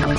क्या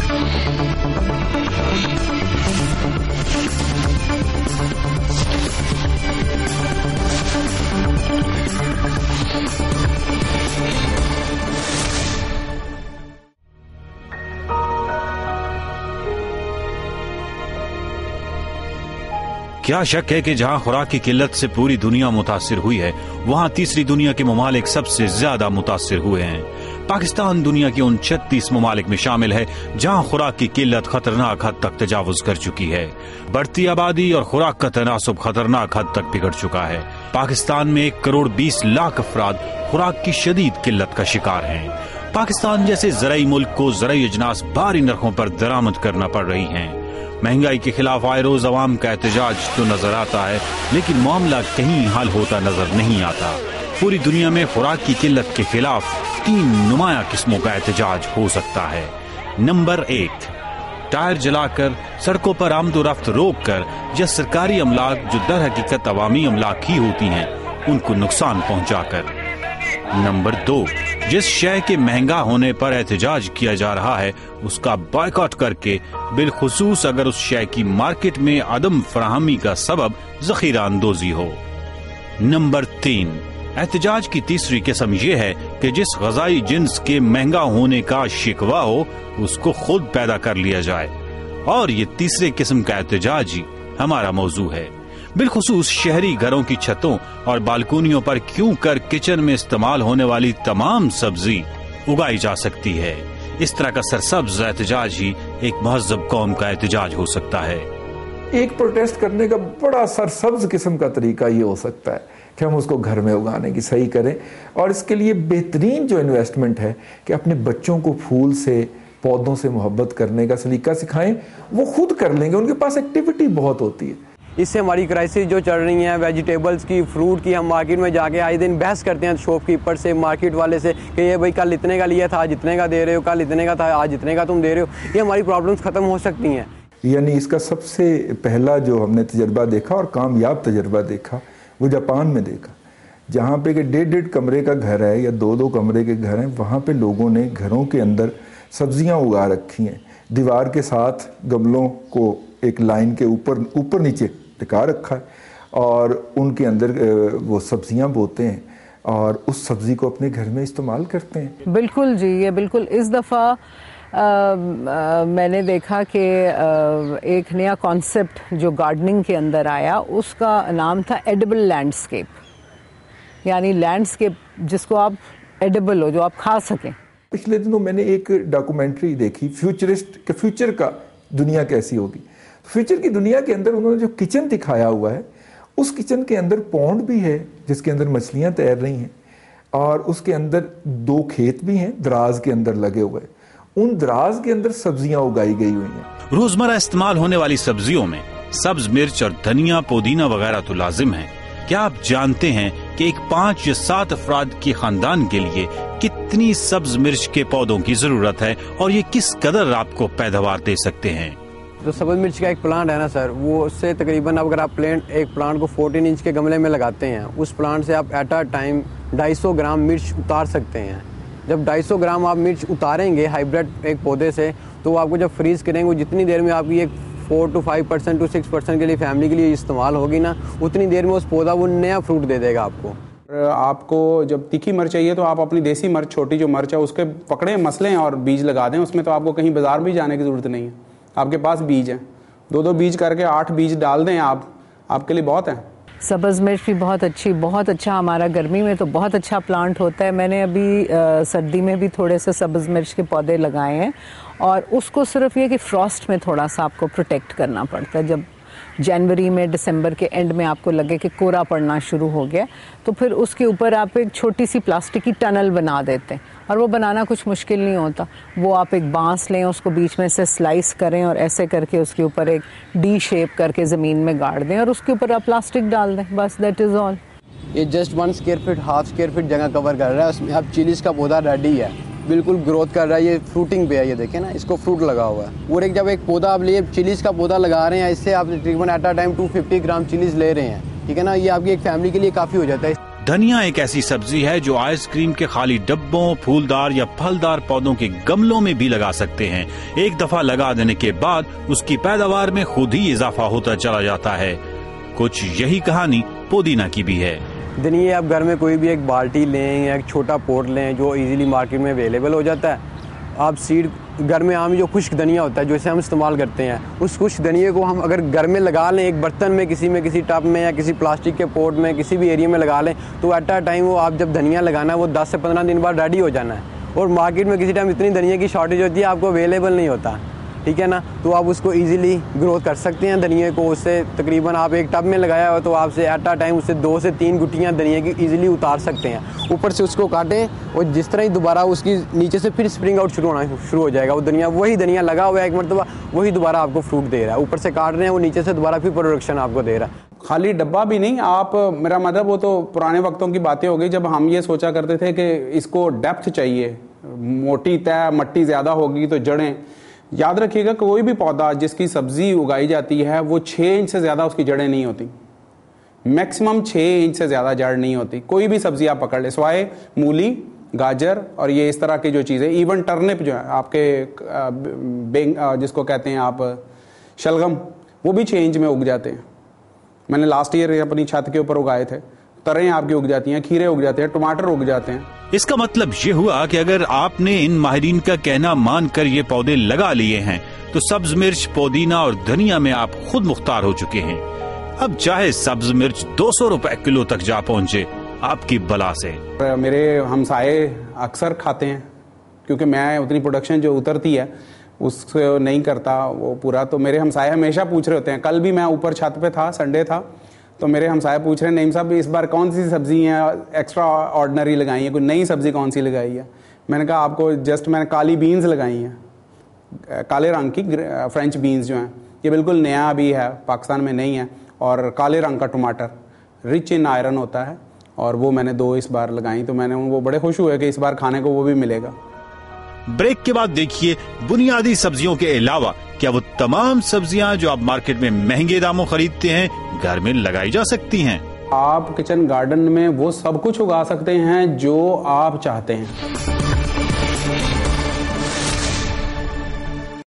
शक है कि जहां खुराक की किल्लत से पूरी दुनिया मुतासिर हुई है, वहां तीसरी दुनिया के ममालिक सबसे ज्यादा मुतासिर हुए हैं। पाकिस्तान दुनिया के उन 36 ममालिक में शामिल है जहां खुराक की किल्लत खतरनाक हद तक तजावुज कर चुकी है। बढ़ती आबादी और खुराक का तनासुब खतरनाक हद तक बिगड़ चुका है। पाकिस्तान में 1,20,00,000 अफराद खुराक की शदीद किल्लत का शिकार हैं। पाकिस्तान जैसे ज़राई मुल्क को ज़राई अजनास भारी नरखों पर दरामद करना पड़ रही हैं। महंगाई के खिलाफ आए रोज अवाम का एहतजाज तो नजर आता है, लेकिन मामला कहीं हल होता नजर नहीं आता। पूरी दुनिया में खुराक की किल्लत के खिलाफ 3 नुमाया किस्मों का एहतजाज हो सकता है। नंबर 1, टायर जलाकर, सड़कों पर आमदोरफ्त रोक कर या सरकारी अमलाक जो दर हकीकत अवामी अमलाक ही होती हैं उनको नुकसान पहुंचाकर। नंबर 2, जिस शय के महंगा होने पर एहतजाज किया जा रहा है उसका बॉयकॉट करके, बिलखुसूस अगर उस शय की मार्केट में अदम फराहमी का सबब जखीरा अंदोजी हो। नंबर 3, एहतजाज की तीसरी किस्म यह है कि जिस गजाई जिन्स के महंगा होने का शिकवा हो उसको खुद पैदा कर लिया जाए। और ये तीसरे किस्म का एहतजाज ही हमारा मौजू है। बिलखुसूस शहरी घरों की छतों और बालकोनियों पर क्यों कर किचन में इस्तेमाल होने वाली तमाम सब्जी उगाई जा सकती है। इस तरह का सरसब्ज एहतजाज ही एक महज़ब कौम का एहतजाज हो सकता है। एक प्रोटेस्ट करने का बड़ा सरसब्ज किस्म का तरीका ये हो सकता है कि हम उसको घर में उगाने की सही करें, और इसके लिए बेहतरीन जो इन्वेस्टमेंट है कि अपने बच्चों को फूल से, पौधों से मोहब्बत करने का सलीका सिखाएं। वो खुद कर लेंगे, उनके पास एक्टिविटी बहुत होती है। इससे हमारी क्राइसिस जो चल रही है वेजिटेबल्स की, फ्रूट की, हम मार्केट में जाके आए दिन बहस करते हैं शॉपकीपर से, मार्केट वाले से कि ये भाई कल इतने का लिया था आज इतने का दे रहे हो, कल इतने का था आज इतने का तुम दे रहे हो। ये हमारी प्रॉब्लम्स खत्म हो सकती हैं। यानी इसका सबसे पहला जो हमने तजर्बा देखा और कामयाब तजर्बा देखा वो जापान में देखा, जहाँ पे कि 1.5 कमरे का घर है या 2-2 कमरे के घर हैं। वहाँ पे लोगों ने घरों के अंदर सब्जियाँ उगा रखी हैं, दीवार के साथ गमलों को एक लाइन के ऊपर नीचे टिका रखा है और उनके अंदर वो सब्जियां बोते हैं और उस सब्जी को अपने घर में इस्तेमाल करते हैं। बिल्कुल जी, ये बिल्कुल इस दफ़ा मैंने देखा कि एक नया कॉन्सेप्ट जो गार्डनिंग के अंदर आया उसका नाम था एडिबल लैंडस्केप, यानी लैंडस्केप जिसको आप एडिबल हो, जो आप खा सकें। पिछले दिनों मैंने एक डॉक्यूमेंट्री देखी फ्यूचरिस्ट के, फ्यूचर का दुनिया कैसी होगी। फ्यूचर की दुनिया के अंदर उन्होंने जो किचन दिखाया हुआ है, उस किचन के अंदर पॉन्ड भी है जिसके अंदर मछलियां तैर रही हैं, और उसके अंदर 2 खेत भी हैं दराज के अंदर लगे हुए। उन दराज के अंदर सब्जियां उगाई गई हुई हैं। रोजमर्रा इस्तेमाल होने वाली सब्जियों में सब्ज मिर्च और धनिया, पुदीना वगैरह तो लाजिम है। क्या आप जानते हैं कि एक 5 या 7 अफराद के खानदान के लिए कितनी सब्ज मिर्च के पौधों की जरूरत है और ये किस कदर आपको पैदावार दे सकते हैं? जो सब्ज मिर्च का एक प्लांट है ना सर, वो उससे तकरीबन अगर आप एक प्लांट को 14 इंच के गमले में लगाते हैं, उस प्लांट से आप एट अ टाइम 250 ग्राम मिर्च उतार सकते हैं। जब 250 ग्राम आप मिर्च उतारेंगे हाइब्रिड एक पौधे से, तो वो आपको जब फ्रीज करेंगे, वो जितनी देर में आपकी एक 4 to 5% to 6% के लिए फैमिली के लिए इस्तेमाल होगी ना, उतनी देर में उस पौधा वो नया फ्रूट दे देगा आपको। आपको जब तीखी मिर्च चाहिए तो आप अपनी देसी मिर्च, छोटी जो मिर्च है उसके पकड़े, मसलें और बीज लगा दें उसमें, तो आपको कहीं बाजार भी जाने की ज़रूरत नहीं है। आपके पास बीज है, 2-2 बीज करके 8 बीज डाल दें आप, आपके लिए बहुत है। सब्ज़ मिर्च भी बहुत अच्छा हमारा गर्मी में तो बहुत अच्छा प्लांट होता है। मैंने अभी सर्दी में भी थोड़े से सब्ज़ मिर्च के पौधे लगाए हैं, और उसको सिर्फ ये कि फ्रॉस्ट में थोड़ा सा आपको प्रोटेक्ट करना पड़ता है। जब जनवरी में, दिसंबर के एंड में आपको लगे कि कोहरा पड़ना शुरू हो गया, तो फिर उसके ऊपर आप एक छोटी सी प्लास्टिक की टनल बना देते हैं, और वो बनाना कुछ मुश्किल नहीं होता। वो आप एक बांस लें, उसको बीच में से स्लाइस करें और ऐसे करके उसके ऊपर एक डी शेप करके ज़मीन में गाड़ दें और उसके ऊपर आप प्लास्टिक डाल दें, बस दैट इज़ ऑल। ये just 1 square feet, half square feet जगह कवर कर रहा है। उसमें अब चिलीज़ का पौधा रेडी है, बिल्कुल ग्रोथ कर रहा है। ये फ्रूटिंग पे है, ये देखें ना, इसको फ्रूट लगा हुआ है। और जब एक पौधा आप लिए चिलीज़ का पौधा लगा रहे हैं, इससे आप तकरीबन at a time 250 gram chillies ले रहे हैं, ठीक है ना। ये आपकी एक फैमिली के लिए काफ़ी हो जाता है। धनिया एक ऐसी सब्जी है जो आइसक्रीम के खाली डब्बों, फूलदार या फलदार पौधों के गमलों में भी लगा सकते हैं। एक दफा लगा देने के बाद उसकी पैदावार में खुद ही इजाफा होता चला जाता है। कुछ यही कहानी पुदीना की भी है। धनिया आप घर में कोई भी एक बाल्टी लें या एक छोटा पॉट लें जो इजीली मार्केट में अवेलेबल हो जाता है। आप सीड घर में आम जो खुश्क धनिया होता है जो इसे हम इस्तेमाल करते हैं, उस खुश्क धनिया को हम अगर घर में लगा लें, एक बर्तन में, किसी टब में या किसी प्लास्टिक के पॉट में, किसी भी एरिया में लगा लें, तो एट अ टाइम वो आप जब धनिया लगाना है वो 10 से 15 दिन बाद रेडी हो जाना है। और मार्केट में किसी टाइम इतनी धनिया की शॉर्टेज होती है, आपको अवेलेबल नहीं होता, ठीक है ना। तो आप उसको इजीली ग्रोथ कर सकते हैं धनिया को। उससे तकरीबन आप एक टब में लगाया हो तो आपसे एट अ टाइम उससे 2 से 3 गुटियाँ धनिया की इजीली उतार सकते हैं। ऊपर से उसको काटें और जिस तरह ही दोबारा उसकी नीचे से फिर स्प्रिंग आउट शुरू हो जाएगा। वो धनिया, वही धनिया लगा हुआ है एक मरतबा, वही दोबारा आपको फ्रूट दे रहा है। ऊपर से काट रहे हैं, वो नीचे से दोबारा फिर प्रोडक्शन आपको दे रहा है। खाली डब्बा भी नहीं, आप, मेरा मतलब वो तो पुराने वक्तों की बातें हो गई जब हम ये सोचा करते थे कि इसको डेप्थ चाहिए, मोटी तय मट्टी ज़्यादा होगी तो जड़ें। याद रखिएगा कोई भी पौधा जिसकी सब्जी उगाई जाती है वो 6 इंच से ज़्यादा उसकी जड़ें नहीं होती, मैक्सिमम 6 इंच से ज़्यादा जड़ नहीं होती। कोई भी सब्जी आप पकड़ ले, सिवाय मूली, गाजर और ये इस तरह की जो चीज़ें, इवन टर्निप जो है आपके जिसको कहते हैं आप शलगम, वो भी 6 इंच में उग जाते हैं। मैंने लास्ट ईयर अपनी छत के ऊपर उगाए थे। तरें आपकी उग जाती हैं, खीरे उग जाते हैं, टमाटर उग जाते हैं। इसका मतलब ये हुआ कि अगर आपने इन माहिरीन का कहना मानकर ये पौधे लगा लिए हैं तो सब्ज मिर्च, पुदीना और धनिया में आप खुद मुख्तार हो चुके हैं। अब चाहे सब्ज मिर्च 200 रुपए किलो तक जा पहुंचे आपकी बला से। मेरे हमसाये अक्सर खाते हैं क्योंकि मैं उतनी प्रोडक्शन जो उतरती है उसको नहीं करता वो पूरा, तो मेरे हमसाये हमेशा पूछ रहे होते हैं। कल भी मैं ऊपर छत पे था, संडे था, तो मेरे हमसाये पूछ रहे हैं, नईम साहब इस बार कौन सी सब्जी है एक्स्ट्रा ऑर्डिनरी लगाई है, कोई नई सब्जी कौन सी लगाई है। मैंने कहा आपको जस्ट मैंने काली बीन्स लगाई हैं, काले रंग की फ्रेंच बीन्स जो हैं, ये बिल्कुल नया भी है, पाकिस्तान में नहीं है। और काले रंग का टमाटर रिच इन आयरन होता है, और वो मैंने 2 इस बार लगाई, तो मैंने वो बड़े खुश हुए कि इस बार खाने को वो भी मिलेगा। ब्रेक के बाद देखिए बुनियादी सब्जियों के अलावा क्या वो तमाम सब्जियां जो आप मार्केट में महंगे दामों खरीदते हैं घर में लगाई जा सकती हैं। आप किचन गार्डन में वो सब कुछ उगा सकते हैं जो आप चाहते हैं।